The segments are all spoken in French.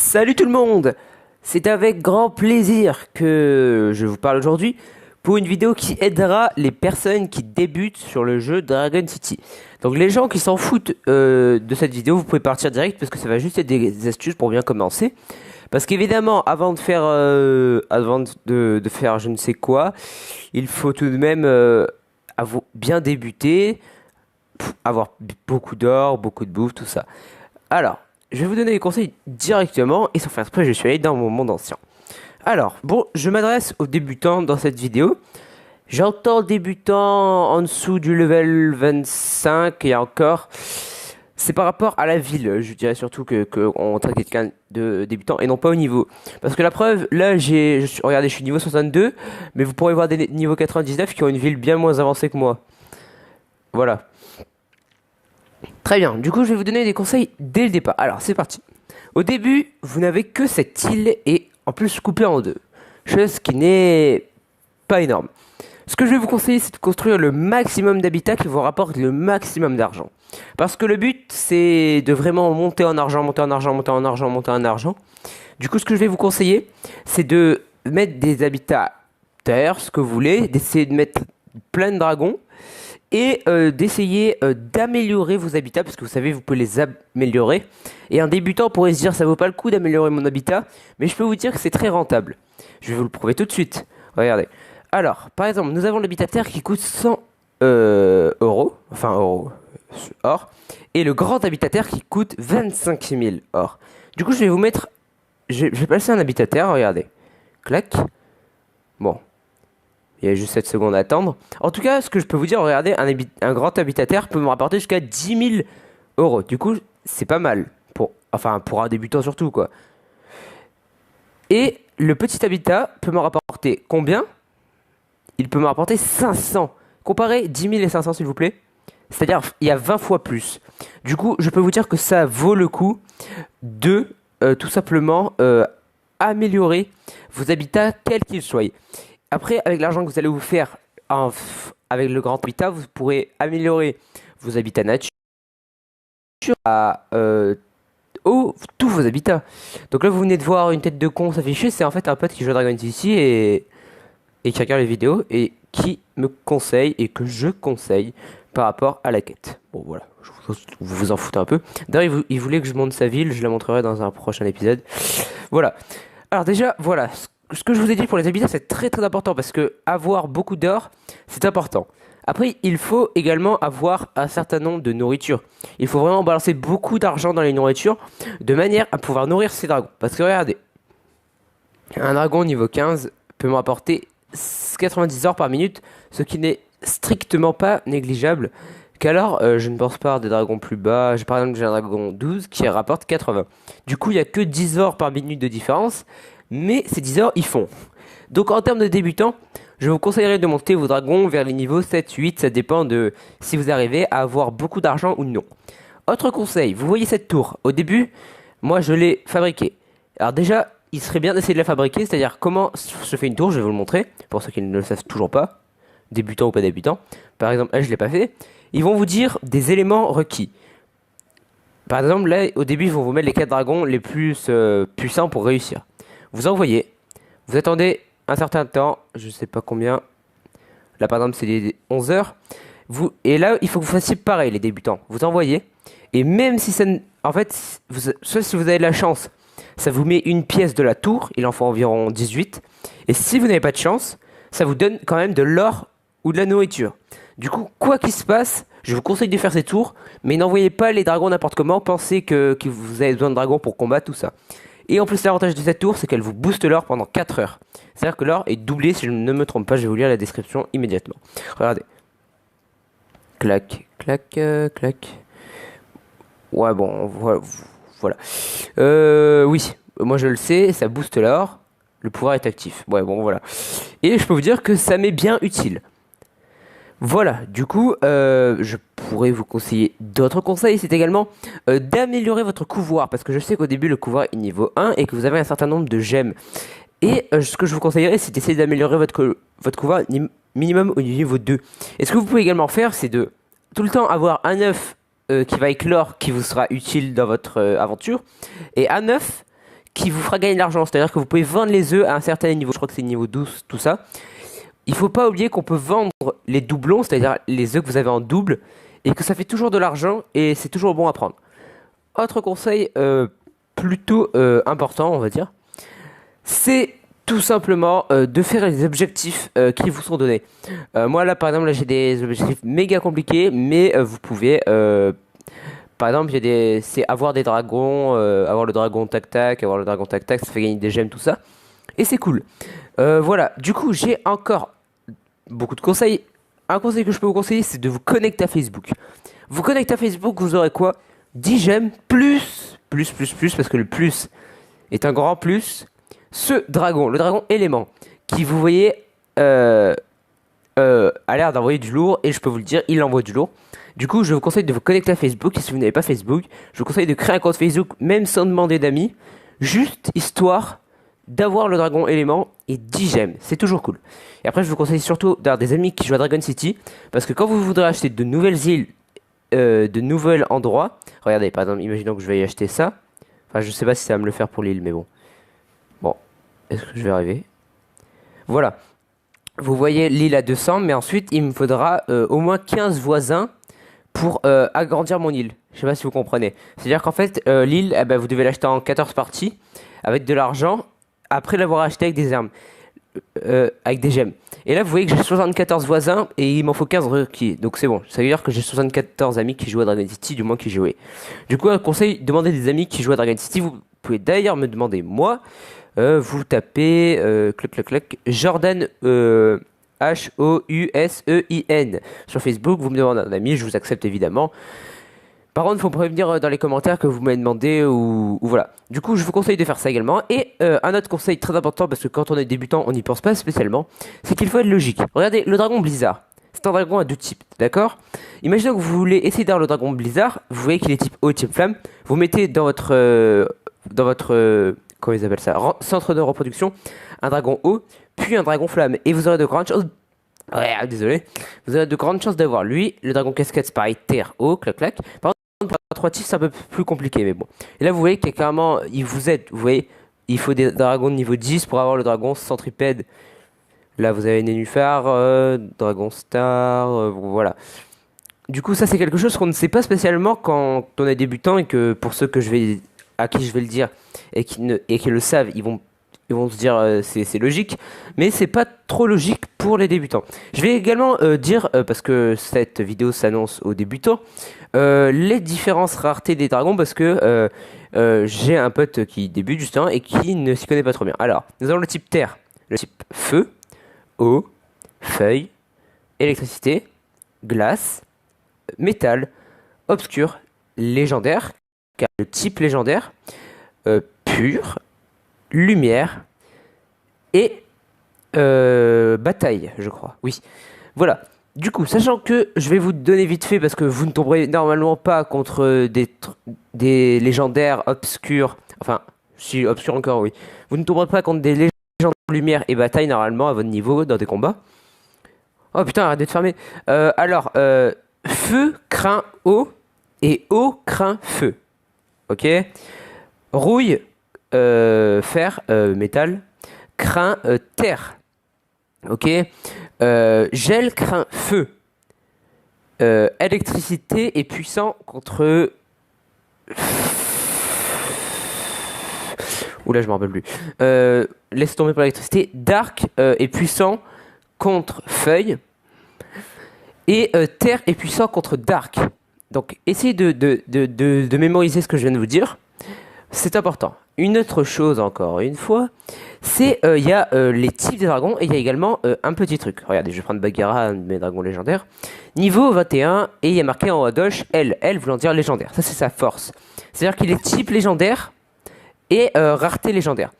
Salut tout le monde! C'est avec grand plaisir que je vous parle aujourd'hui pour une vidéo qui aidera les personnes qui débutent sur le jeu Dragon City. Donc les gens qui s'en foutent de cette vidéo, vous pouvez partir direct parce que ça va juste être des astuces pour bien commencer. Parce qu'évidemment, avant de faire, de faire je ne sais quoi, il faut tout de même bien débuter, avoir beaucoup d'or, beaucoup de bouffe, tout ça. Alors, je vais vous donner des conseils directement et sans faire exprès, je suis allé dans mon monde ancien. Alors, bon, je m'adresse aux débutants dans cette vidéo. J'entends débutant en dessous du level 25 et encore. C'est par rapport à la ville. Je dirais surtout que on traite quelqu'un de débutant et non pas au niveau. Parce que la preuve, là, regardez, je suis niveau 62, mais vous pourrez voir des niveaux 99 qui ont une ville bien moins avancée que moi. Voilà. Très bien, du coup je vais vous donner des conseils dès le départ. Alors c'est parti. Au début, vous n'avez que cette île et en plus coupée en deux. Chose qui n'est pas énorme. Ce que je vais vous conseiller, c'est de construire le maximum d'habitats qui vous rapporte le maximum d'argent. Parce que le but, c'est de vraiment monter en argent, monter en argent, monter en argent, monter en argent. Du coup, ce que je vais vous conseiller, c'est de mettre des habitats terre, ce que vous voulez, d'essayer de mettre plein de dragons et d'essayer d'améliorer vos habitats parce que vous savez vous pouvez les améliorer et un débutant pourrait se dire ça vaut pas le coup d'améliorer mon habitat, mais je peux vous dire que c'est très rentable. Je vais vous le prouver tout de suite. Regardez. Alors par exemple nous avons l'habitat terre qui coûte 100 euros, enfin euros or, et le grand habitat terre qui coûte 25 000 or. Du coup je vais vous mettre, je vais passer un habitat terre, regardez, clac, bon. Il y a juste 7 secondes à attendre. En tout cas, ce que je peux vous dire, regardez, un grand habitat terre peut me rapporter jusqu'à 10 000 euros. Du coup, c'est pas mal. Pour un débutant surtout, quoi. Et le petit habitat peut me rapporter combien? Il peut me rapporter 500. Comparez 10 000 et 500, s'il vous plaît. C'est-à-dire, il y a 20 fois plus. Du coup, je peux vous dire que ça vaut le coup de tout simplement améliorer vos habitats quels qu'ils soient. Après, avec l'argent que vous allez vous faire avec le grand habitat, vous pourrez améliorer vos habitats nature tous vos habitats. Donc là, vous venez de voir une tête de con s'afficher. C'est en fait un pote qui joue à Dragon City et qui regarde les vidéos et qui me conseille et que je conseille par rapport à la quête. Bon, voilà, vous vous en foutez un peu. D'ailleurs, il voulait que je monte sa ville. Je la montrerai dans un prochain épisode. Voilà. Alors déjà, voilà. Ce que je vous ai dit pour les habitats, c'est très très important parce que avoir beaucoup d'or, c'est important. Après, il faut également avoir un certain nombre de nourritures. Il faut vraiment balancer beaucoup d'argent dans les nourritures de manière à pouvoir nourrir ces dragons. Parce que regardez, un dragon niveau 15 peut me rapporter 90 or par minute, ce qui n'est strictement pas négligeable. Qu'alors, je ne pense pas à des dragons plus bas. Par exemple, j'ai un dragon 12 qui rapporte 80. Du coup, il n'y a que 10 or par minute de différence. Mais ces 10 heures, ils font. Donc en termes de débutants, je vous conseillerais de monter vos dragons vers les niveaux 7, 8. Ça dépend de si vous arrivez à avoir beaucoup d'argent ou non. Autre conseil, vous voyez cette tour. Au début, moi je l'ai fabriquée. Alors déjà, il serait bien d'essayer de la fabriquer. C'est-à-dire comment se fait une tour, je vais vous le montrer. Pour ceux qui ne le savent toujours pas. Débutants ou pas débutants. Par exemple, là je ne l'ai pas fait. Ils vont vous dire des éléments requis. Par exemple, là au début, ils vont vous mettre les 4 dragons les plus puissants pour réussir. Vous envoyez, vous attendez un certain temps, je sais pas combien, là par exemple c'est les 11 heures, et là il faut que vous fassiez pareil les débutants, vous envoyez, et même si ça, en fait, soit si vous avez de la chance, ça vous met une pièce de la tour, il en faut environ 18, et si vous n'avez pas de chance, ça vous donne quand même de l'or ou de la nourriture. Du coup, quoi qu'il se passe, je vous conseille de faire ces tours, mais n'envoyez pas les dragons n'importe comment, pensez que vous avez besoin de dragons pour combattre tout ça. Et en plus, l'avantage de cette tour, c'est qu'elle vous booste l'or pendant 4 heures. C'est-à-dire que l'or est doublé, si je ne me trompe pas, je vais vous lire la description immédiatement. Regardez. Clac, clac, clac. Ouais, bon, voilà. Oui, moi je le sais, ça booste l'or. Le pouvoir est actif. Ouais, bon, voilà. Et je peux vous dire que ça m'est bien utile. Voilà, du coup, je pourrais vous conseiller d'autres conseils. C'est également d'améliorer votre couvoir. Parce que je sais qu'au début, le couvoir est niveau 1 et que vous avez un certain nombre de gemmes. Et ce que je vous conseillerais, c'est d'essayer d'améliorer votre couvoir minimum au niveau 2. Et ce que vous pouvez également faire, c'est de tout le temps avoir un œuf qui va éclore, qui vous sera utile dans votre aventure. Et un œuf qui vous fera gagner de l'argent. C'est-à-dire que vous pouvez vendre les œufs à un certain niveau. Je crois que c'est niveau 12, tout ça. Il faut pas oublier qu'on peut vendre les doublons, c'est-à-dire les œufs que vous avez en double, et que ça fait toujours de l'argent et c'est toujours bon à prendre. Autre conseil plutôt important, on va dire, c'est tout simplement de faire les objectifs qui vous sont donnés. Moi là par exemple là, j'ai des objectifs méga compliqués, mais vous pouvez par exemple c'est avoir des dragons, avoir le dragon tac tac, avoir le dragon tac tac, ça fait gagner des gemmes tout ça, et c'est cool. Voilà, du coup j'ai encore beaucoup de conseils. Un conseil que je peux vous conseiller, c'est de vous connecter à Facebook. Vous connectez à Facebook, vous aurez quoi? 10 gemmes plus, parce que le plus est un grand plus. Ce dragon, le dragon élément, qui vous voyez a l'air d'envoyer du lourd, et je peux vous le dire, il envoie du lourd. Du coup, je vous conseille de vous connecter à Facebook, et si vous n'avez pas Facebook, je vous conseille de créer un compte Facebook, même sans demander d'amis, juste histoire d'avoir le dragon élément et 10 gemmes, c'est toujours cool. Et après, je vous conseille surtout d'avoir des amis qui jouent à Dragon City, parce que quand vous voudrez acheter de nouvelles îles, de nouveaux endroits, regardez, par exemple, imaginons que je vais y acheter ça. Enfin, je sais pas si ça va me le faire pour l'île, mais bon. Bon, est-ce que je vais arriver? Voilà. Vous voyez l'île à 200, mais ensuite, il me faudra au moins 15 voisins pour agrandir mon île. Je sais pas si vous comprenez. C'est-à-dire qu'en fait, l'île, eh ben, vous devez l'acheter en 14 parties, avec de l'argent, après l'avoir acheté avec des armes. Avec des gemmes. Et là, vous voyez que j'ai 74 voisins et il m'en faut 15 requis. Donc c'est bon. Ça veut dire que j'ai 74 amis qui jouent à Dragon City, du moins qui jouaient. Du coup, un conseil, demandez des amis qui jouent à Dragon City. Vous pouvez d'ailleurs me demander, moi, vous tapez Jordan Housein sur Facebook. Vous me demandez un ami, je vous accepte évidemment. Par contre, il faut prévenir dans les commentaires que vous m'avez demandé ou voilà. Du coup, je vous conseille de faire ça également. Et un autre conseil très important, parce que quand on est débutant, on n'y pense pas spécialement, c'est qu'il faut être logique. Regardez, le dragon Blizzard, c'est un dragon à deux types, d'accord? Imaginez que vous voulez essayer d'avoir le dragon Blizzard, vous voyez qu'il est type eau et type flamme, vous mettez dans votre, comment ils appellent ça, centre de reproduction, un dragon eau, puis un dragon flamme, et vous aurez de grandes chances... Ouais, désolé. Vous aurez de grandes chances d'avoir lui, le dragon casquette, c'est pareil, terre, eau, clac clac. Par contre, pour 3 types, c'est un peu plus compliqué, mais bon. Et là, vous voyez qu'il y a carrément, il vous aide, vous voyez, il faut des dragons de niveau 10 pour avoir le dragon centripède. Là, vous avez Nénuphar, Dragon Star, voilà. Du coup, ça, c'est quelque chose qu'on ne sait pas spécialement quand on est débutant, et que pour ceux à qui je vais le dire et qui le savent, ils vont se dire c'est logique, mais c'est pas trop logique pour les débutants. Je vais également dire, parce que cette vidéo s'annonce aux débutants, les différentes raretés des dragons, parce que j'ai un pote qui débute justement et qui ne s'y connaît pas trop bien. Alors, nous avons le type terre, le type feu, eau, feuille, électricité, glace, métal, obscur, légendaire, car le type légendaire, pur, lumière et bataille, je crois. Oui. Voilà. Du coup, sachant que je vais vous donner vite fait, parce que vous ne tomberez normalement pas contre des légendaires obscurs. Enfin, si obscurs encore, oui. Vous ne tomberez pas contre des légendaires lumière et bataille normalement à votre niveau dans des combats. Oh putain, arrête de te fermer. Alors, feu craint eau et eau craint feu. Ok. Rouille, fer, métal, craint terre. Ok. Gel craint feu. Électricité est puissant contre. Oula, je m'en rappelle plus. Laisse tomber pour l'électricité. Dark est puissant contre feuille. Et terre est puissant contre dark. Donc, essayez de mémoriser ce que je viens de vous dire. C'est important. Une autre chose, encore une fois, c'est il y a les types des dragons, et il y a également un petit truc. Regardez, je vais prendre Bagheera, un de mes dragons légendaires. Niveau 21, et il y a marqué en haut à gauche L voulant dire légendaire. Ça, c'est sa force. C'est-à-dire qu'il est type légendaire et rareté légendaire.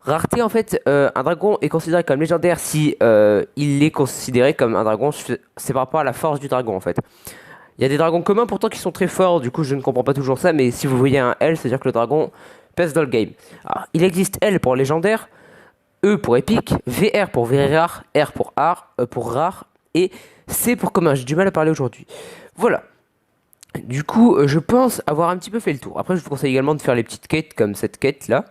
Rareté, en fait, un dragon est considéré comme légendaire si il est considéré comme un dragon. C'est par rapport à la force du dragon, en fait. Il y a des dragons communs pourtant qui sont très forts, du coup je ne comprends pas toujours ça, mais si vous voyez un L, c'est-à-dire que le dragon pèse dans le game. Alors, il existe L pour légendaire, E pour épique, VR pour very rare, R pour rare, et C pour commun. J'ai du mal à parler aujourd'hui. Voilà. Du coup, je pense avoir un petit peu fait le tour. Après, je vous conseille également de faire les petites quêtes comme cette quête-là.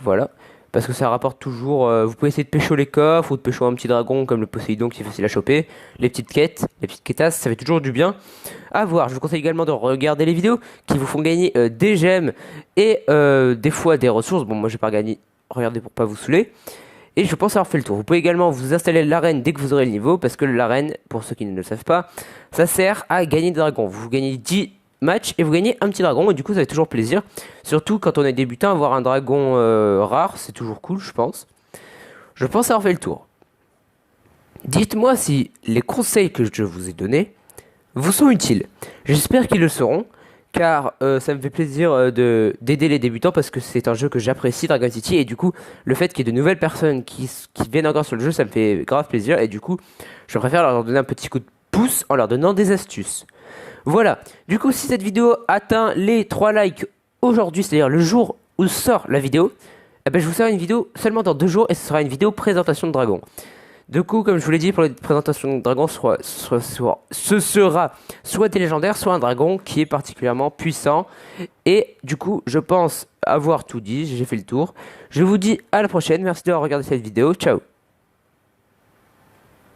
Voilà. Parce que ça rapporte toujours. Vous pouvez essayer de pécho les coffres ou de pécho un petit dragon comme le Poséidon qui est facile à choper. Les petites quêtes, les petites quêtasses, ça fait toujours du bien à voir. Je vous conseille également de regarder les vidéos qui vous font gagner des gemmes et des fois des ressources. Bon, moi j'ai pas gagné. Regardez pour pas vous saouler. Et je pense avoir fait le tour. Vous pouvez également vous installer l'arène dès que vous aurez le niveau. Parce que l'arène, pour ceux qui ne le savent pas, ça sert à gagner des dragons. Vous gagnez 10 matchs et vous gagnez un petit dragon. Et du coup, ça fait toujours plaisir. Surtout quand on est débutant, avoir un dragon rare, c'est toujours cool, je pense. Je pense avoir fait le tour. Dites-moi si les conseils que je vous ai donnés vous sont utiles. J'espère qu'ils le seront. Car ça me fait plaisir d'aider les débutants parce que c'est un jeu que j'apprécie, Dragon City, et du coup le fait qu'il y ait de nouvelles personnes qui viennent encore sur le jeu, ça me fait grave plaisir, et du coup je préfère leur donner un petit coup de pouce en leur donnant des astuces. Voilà, du coup si cette vidéo atteint les 3 likes aujourd'hui, c'est-à-dire le jour où sort la vidéo, eh ben, je vous ferai une vidéo seulement dans 2 jours et ce sera une vidéo présentation de dragon. Du coup, comme je vous l'ai dit, pour les présentations de dragons, ce sera soit des légendaires, soit un dragon qui est particulièrement puissant. Et du coup, je pense avoir tout dit, j'ai fait le tour. Je vous dis à la prochaine, merci d'avoir regardé cette vidéo, ciao.